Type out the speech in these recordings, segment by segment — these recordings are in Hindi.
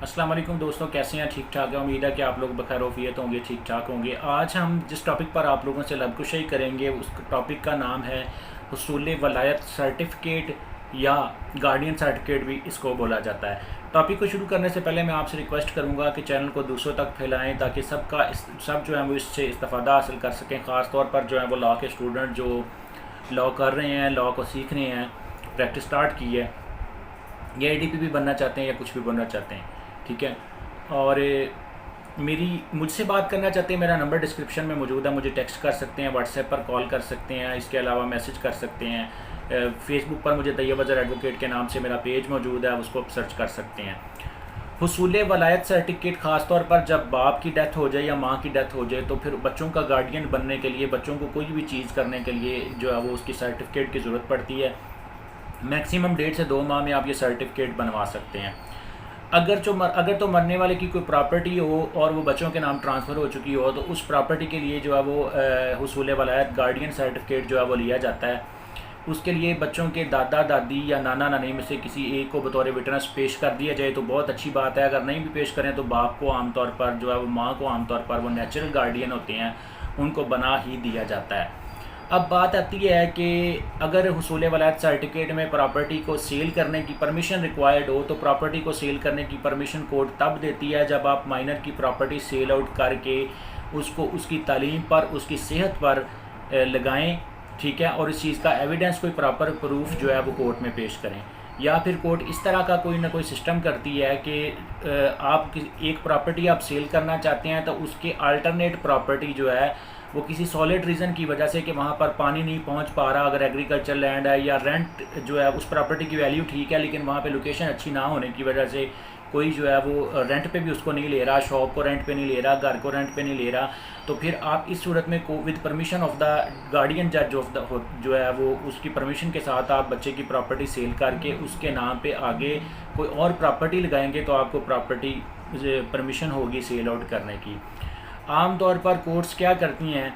अस्सलाम वालेकुम दोस्तों, कैसे हैं? ठीक ठाक है। उम्मीद है कि आप लोग बखैर वफियत होंगे, ठीक ठाक होंगे। आज हम जिस टॉपिक पर आप लोगों से लबकुशाई करेंगे उस टॉपिक का नाम है हुसूल वलायत सर्टिफ़िकेट या गार्डियन सर्टिफिकेट भी इसको बोला जाता है। टॉपिक को शुरू करने से पहले मैं आपसे रिक्वेस्ट करूंगा कि चैनल को दूसरों तक फैलाएं ताकि सब जो है वो इससे इस्तेफ़ादा हासिल कर सकें। ख़ास तौर पर जो है वो लॉ के स्टूडेंट जो लॉ कर रहे हैं, लॉ को सीख रहे हैं, प्रैक्टिस स्टार्ट की है, या एडीपी भी बनना चाहते हैं या कुछ भी बनना चाहते हैं, ठीक है। और मेरी मुझसे बात करना चाहते हैं, मेरा नंबर डिस्क्रिप्शन में मौजूद है। मुझे टेक्स्ट कर सकते हैं, व्हाट्सएप पर कॉल कर सकते हैं, इसके अलावा मैसेज कर सकते हैं। फेसबुक पर मुझे तैयब अज़हर एडवोकेट के नाम से मेरा पेज मौजूद है, उसको सर्च कर सकते हैं। हुसूल वलायत सर्टिफिकेट ख़ास तौर पर जब बाप की डेथ हो जाए या माँ की डेथ हो जाए तो फिर बच्चों का गार्डियन बनने के लिए, बच्चों को कोई भी चीज़ करने के लिए जो है वो उसकी सर्टिफिकेट की ज़रूरत पड़ती है। मैक्सिमम 1.5 से 2 माह में आप ये सर्टिफिकेट बनवा सकते हैं। अगर तो मरने वाले की कोई प्रॉपर्टी हो और वो बच्चों के नाम ट्रांसफ़र हो चुकी हो तो उस प्रॉपर्टी के लिए जो है वो हुसूल वलायत गार्डियन सर्टिफिकेट जो है वो लिया जाता है। उसके लिए बच्चों के दादा दादी या नाना नानी में से किसी एक को बतौर विटनेस पेश कर दिया जाए तो बहुत अच्छी बात है। अगर नहीं भी पेश करें तो बाप को आमतौर पर जो है वो, माँ को आमतौर पर, वो नेचुरल गार्डियन होते हैं, उनको बना ही दिया जाता है। अब बात आती है कि अगर हुसूल वलायत सर्टिफिकेट में प्रॉपर्टी को सेल करने की परमिशन रिक्वायर्ड हो तो प्रॉपर्टी को सेल करने की परमिशन कोर्ट तब देती है जब आप माइनर की प्रॉपर्टी सेल आउट करके उसको उसकी तालीम पर, उसकी सेहत पर लगाएं, ठीक है, और इस चीज़ का एविडेंस, कोई प्रॉपर प्रूफ जो है वो कोर्ट में पेश करें। या फिर कोर्ट इस तरह का कोई ना कोई सिस्टम करती है कि आप एक प्रॉपर्टी आप सेल करना चाहते हैं तो उसके अल्टरनेट प्रॉपर्टी जो है वो किसी सॉलिड रीज़न की वजह से कि वहाँ पर पानी नहीं पहुँच पा रहा, अगर एग्रीकल्चर लैंड है, या रेंट जो है उस प्रॉपर्टी की वैल्यू ठीक है लेकिन वहाँ पे लोकेशन अच्छी ना होने की वजह से कोई जो है वो रेंट पे भी उसको नहीं ले रहा, शॉप को रेंट पे नहीं ले रहा, घर को रेंट पे नहीं ले रहा, तो फिर आप इस सूरत में को with permission of the guardian जज ऑफ द जो है वो उसकी परमिशन के साथ आप बच्चे की प्रॉपर्टी सेल करके उसके नाम पे आगे कोई और प्रॉपर्टी लगाएंगे तो आपको प्रॉपर्टी परमिशन होगी सेल आउट करने की। आम तौर पर कोर्ट्स क्या करती हैं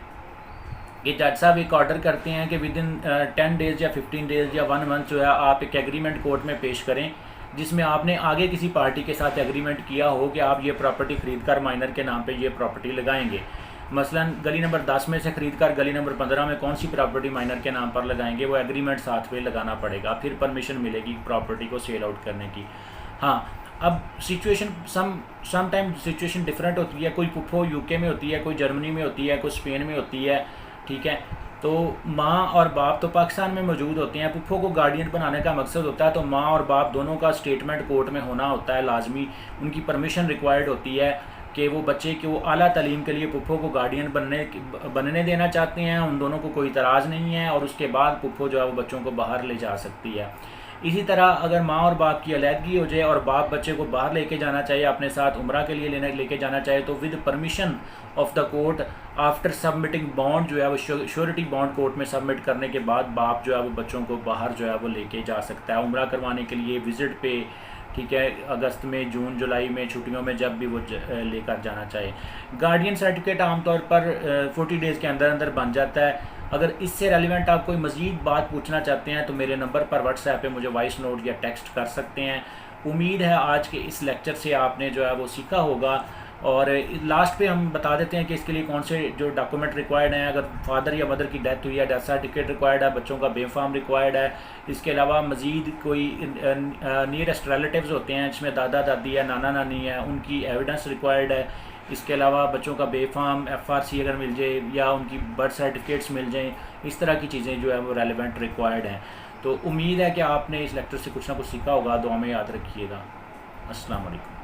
कि जज साहब एक ऑर्डर करते हैं कि विद इन 10 डेज़ या 15 डेज़ या 1 मंथ जो है आप एक एग्रीमेंट कोर्ट में पेश करें जिसमें आपने आगे किसी पार्टी के साथ एग्रीमेंट किया हो कि आप ये प्रॉपर्टी ख़रीद कर माइनर के नाम पे ये प्रॉपर्टी लगाएंगे। मसलन गली नंबर 10 में से ख़रीद कर गली नंबर 15 में कौन सी प्रॉपर्टी माइनर के नाम पर लगाएंगे, वो एग्रीमेंट साथ में लगाना पड़ेगा, फिर परमिशन मिलेगी प्रॉपर्टी को सेल आउट करने की। हाँ, अब situation some time situation different होती है। कोई पुप्पो यूके में होती है, कोई जर्मनी में होती है, कोई स्पेन में होती है, ठीक है। तो माँ और बाप तो पाकिस्तान में मौजूद होते हैं। पुप्पो को गार्डियन बनाने का मकसद होता है तो माँ और बाप दोनों का स्टेटमेंट कोर्ट में होना होता है लाजमी। उनकी परमिशन रिक्वायर्ड होती है कि वो बच्चे के वो आला तालीम के लिए पुप्पो को गार्डियन बनने देना चाहते हैं, उन दोनों को कोई इतराज़ नहीं है, और उसके बाद पुप्पो जो है वो बच्चों को बाहर ले जा सकती है। इसी तरह अगर माँ और बाप की अलहदगी हो जाए और बाप बच्चे को बाहर लेके जाना चाहिए, अपने साथ उम्रा के लिए लेके जाना चाहिए, तो with permission of the court after submitting bond जो है वो श्योरिटी बॉन्ड कोर्ट में सबमिट करने के बाद बाप जो है वो बच्चों को बाहर जो है वो लेके जा सकता है उम्रा करवाने के लिए, विज़िट पे, ठीक है, अगस्त में, जून जुलाई में, छुट्टियों में, जब भी वो लेकर जाना चाहे। गार्डियन सर्टिफिकेट आमतौर पर 40 डेज़ के अंदर अंदर बन जाता है। अगर इससे रेलिवेंट आप कोई मज़ीद बात पूछना चाहते हैं तो मेरे नंबर पर व्हाट्सएप पे मुझे वॉइस नोट या टेक्स्ट कर सकते हैं। उम्मीद है आज के इस लेक्चर से आपने जो है वो सीखा होगा। और लास्ट पे हम बता देते हैं कि इसके लिए कौन से जो डॉक्यूमेंट रिक्वायर्ड हैं। अगर फादर या मदर की डेथ हुई है, डेथ सर्टिफिकेट रिक्वायर्ड है, बच्चों का बेफार्म रिक्वायर्ड है। इसके अलावा मज़ीद कोई नियरेस्ट रिलेटिव्स होते हैं जिसमें दादा दादी है, नाना नानी है, उनकी एविडेंस रिक्वायर्ड है। इसके अलावा बच्चों का बेफार्म FRC अगर मिल जाए या उनकी बर्थ सर्टिफिकेट्स मिल जाएँ, इस तरह की चीज़ें जो है वो रेलिवेंट रिक्वायर्ड हैं। तो उम्मीद है कि आपने इस लेक्चर से कुछ ना कुछ सीखा होगा। दुआ में याद रखिएगा। अस्सलाम वालेकुम।